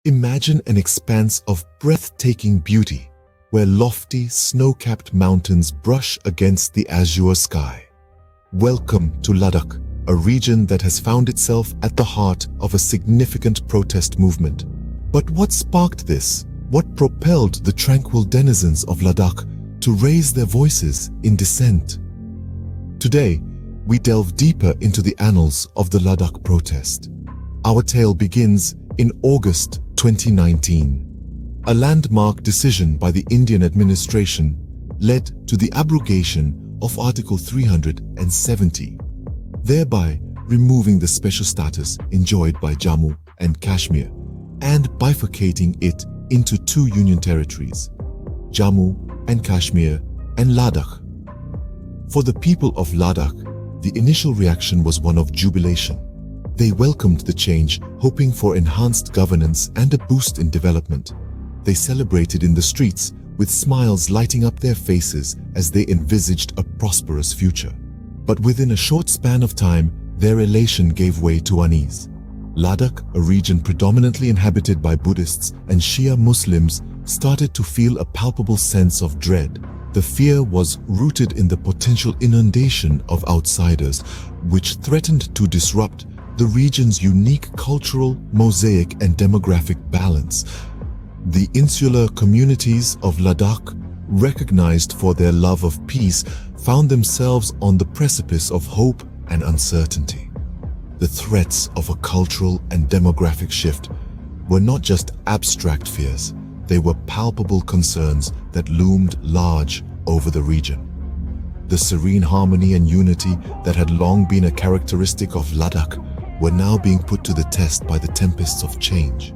Imagine an expanse of breathtaking beauty, where lofty, snow-capped mountains brush against the azure sky. Welcome to Ladakh, a region that has found itself at the heart of a significant protest movement. But what sparked this? What propelled the tranquil denizens of Ladakh to raise their voices in dissent? Today, we delve deeper into the annals of the Ladakh Protest. Our tale begins in August 2019. A landmark decision by the Indian administration led to the abrogation of Article 370, thereby removing the special status enjoyed by Jammu and Kashmir and bifurcating it into two union territories, Jammu and Kashmir and Ladakh. For the people of Ladakh, the initial reaction was one of jubilation. They welcomed the change, hoping for enhanced governance and a boost in development. They celebrated in the streets, with smiles lighting up their faces as they envisaged a prosperous future. But within a short span of time, their elation gave way to unease. Ladakh, a region predominantly inhabited by Buddhists and Shia Muslims, started to feel a palpable sense of dread. The fear was rooted in the potential inundation of outsiders, which threatened to disrupt the region's unique cultural, mosaic, and demographic balance. The insular communities of Ladakh, recognized for their love of peace, found themselves on the precipice of hope and uncertainty. The threats of a cultural and demographic shift were not just abstract fears, they were palpable concerns that loomed large over the region. The serene harmony and unity that had long been a characteristic of Ladakh were now being put to the test by the tempests of change.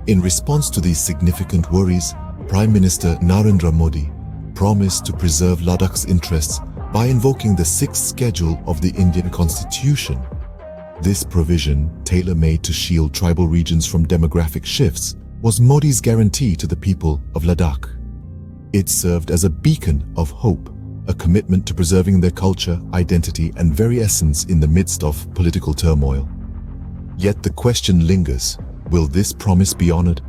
In response to these significant worries, Prime Minister Narendra Modi promised to preserve Ladakh's interests by invoking the sixth schedule of the Indian Constitution. This provision, tailor-made to shield tribal regions from demographic shifts, was Modi's guarantee to the people of Ladakh. It served as a beacon of hope, a commitment to preserving their culture, identity, and very essence in the midst of political turmoil. Yet the question lingers, will this promise be honored?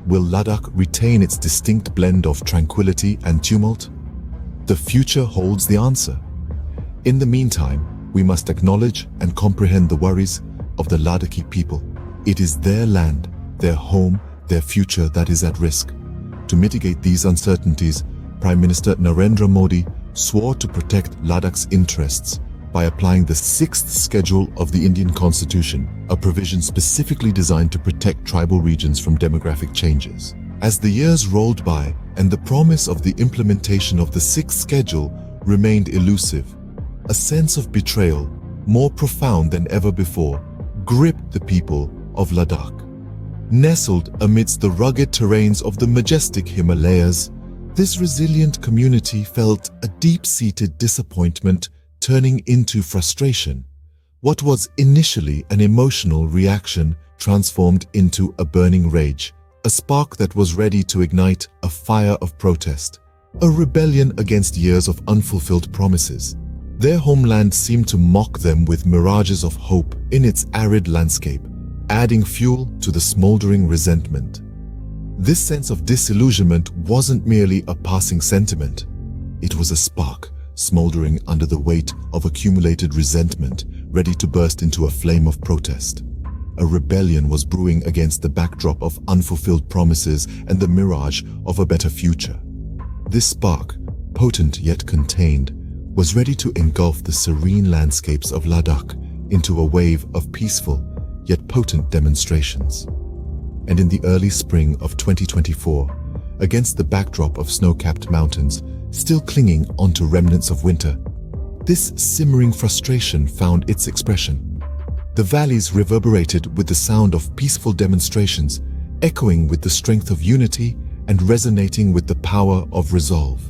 Will Ladakh retain its distinct blend of tranquility and tumult? The future holds the answer. In the meantime, we must acknowledge and comprehend the worries of the Ladakhi people. It is their land, their home, their future that is at risk. To mitigate these uncertainties, Prime Minister Narendra Modi swore to protect Ladakh's interests by applying the sixth schedule of the Indian Constitution, a provision specifically designed to protect tribal regions from demographic changes. As the years rolled by and the promise of the implementation of the sixth schedule remained elusive, a sense of betrayal, more profound than ever before, gripped the people of Ladakh. Nestled amidst the rugged terrains of the majestic Himalayas, this resilient community felt a deep-seated disappointment turning into frustration. What was initially an emotional reaction transformed into a burning rage, a spark that was ready to ignite a fire of protest, a rebellion against years of unfulfilled promises. Their homeland seemed to mock them with mirages of hope in its arid landscape, adding fuel to the smoldering resentment. This sense of disillusionment wasn't merely a passing sentiment. It was a spark, smoldering under the weight of accumulated resentment, ready to burst into a flame of protest. A rebellion was brewing against the backdrop of unfulfilled promises and the mirage of a better future. This spark, potent yet contained, was ready to engulf the serene landscapes of Ladakh into a wave of peaceful yet potent demonstrations. And in the early spring of 2024, against the backdrop of snow-capped mountains, still clinging onto remnants of winter, this simmering frustration found its expression. The valleys reverberated with the sound of peaceful demonstrations, echoing with the strength of unity and resonating with the power of resolve.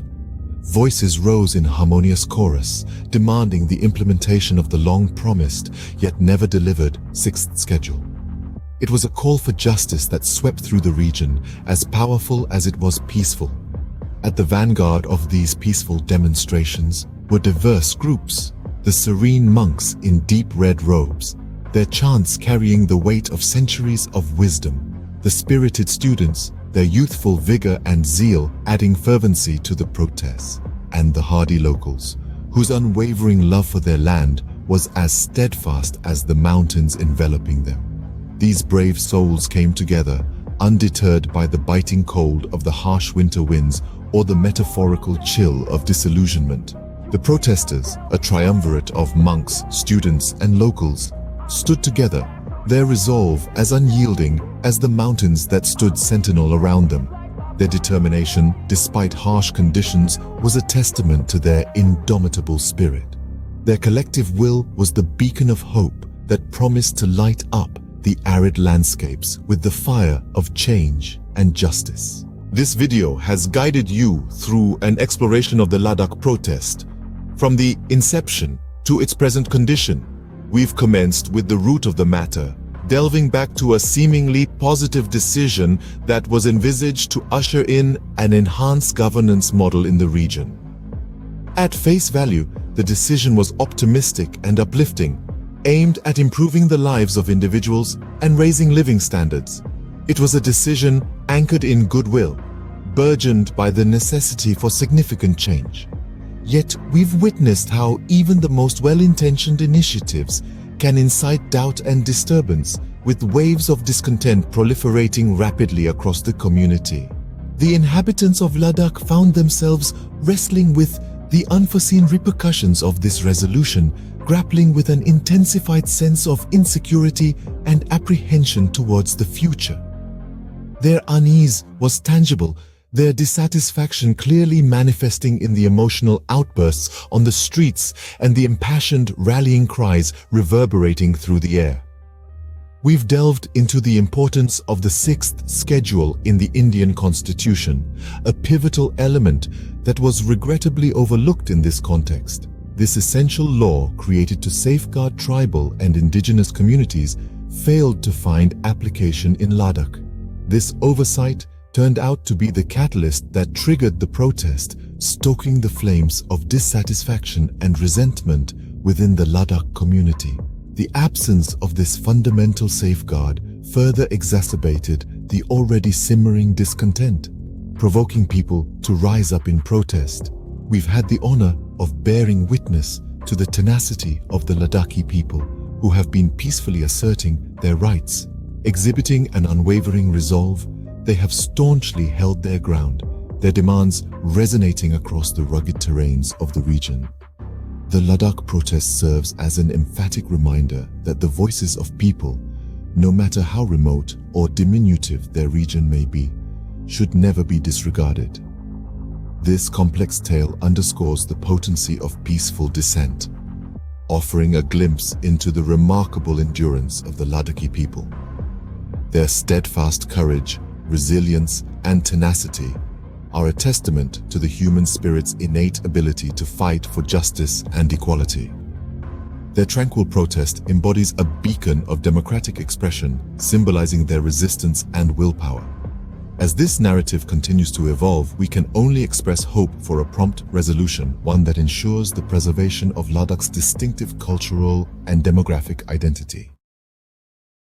Voices rose in harmonious chorus, demanding the implementation of the long-promised, yet never delivered, sixth schedule. It was a call for justice that swept through the region, as powerful as it was peaceful. At the vanguard of these peaceful demonstrations were diverse groups, the serene monks in deep red robes, their chants carrying the weight of centuries of wisdom. The spirited students, their youthful vigor and zeal adding fervency to the protests, and the hardy locals, whose unwavering love for their land was as steadfast as the mountains enveloping them. These brave souls came together, undeterred by the biting cold of the harsh winter winds or the metaphorical chill of disillusionment. The protesters, a triumvirate of monks, students, and locals, stood together, their resolve as unyielding as the mountains that stood sentinel around them. Their determination, despite harsh conditions, was a testament to their indomitable spirit. Their collective will was the beacon of hope that promised to light up the arid landscapes with the fire of change and justice. This video has guided you through an exploration of the Ladakh protest. From the inception to its present condition, we've commenced with the root of the matter, delving back to a seemingly positive decision that was envisaged to usher in an enhanced governance model in the region. At face value, the decision was optimistic and uplifting, aimed at improving the lives of individuals and raising living standards. It was a decision anchored in goodwill, burgeoned by the necessity for significant change. Yet we've witnessed how even the most well-intentioned initiatives can incite doubt and disturbance, with waves of discontent proliferating rapidly across the community. The inhabitants of Ladakh found themselves wrestling with the unforeseen repercussions of this resolution, grappling with an intensified sense of insecurity and apprehension towards the future. Their unease was tangible, their dissatisfaction clearly manifesting in the emotional outbursts on the streets and the impassioned rallying cries reverberating through the air. We've delved into the importance of the sixth schedule in the Indian Constitution, a pivotal element that was regrettably overlooked in this context. This essential law, created to safeguard tribal and indigenous communities, failed to find application in Ladakh. This oversight turned out to be the catalyst that triggered the protest, stoking the flames of dissatisfaction and resentment within the Ladakh community. The absence of this fundamental safeguard further exacerbated the already simmering discontent, provoking people to rise up in protest. We've had the honor of bearing witness to the tenacity of the Ladakhi people, who have been peacefully asserting their rights. Exhibiting an unwavering resolve, they have staunchly held their ground, their demands resonating across the rugged terrains of the region. The Ladakh protest serves as an emphatic reminder that the voices of people, no matter how remote or diminutive their region may be, should never be disregarded. This complex tale underscores the potency of peaceful dissent, offering a glimpse into the remarkable endurance of the Ladakhi people. Their steadfast courage, resilience, and tenacity are a testament to the human spirit's innate ability to fight for justice and equality. Their tranquil protest embodies a beacon of democratic expression, symbolizing their resistance and willpower. As this narrative continues to evolve, we can only express hope for a prompt resolution, one that ensures the preservation of Ladakh's distinctive cultural and demographic identity.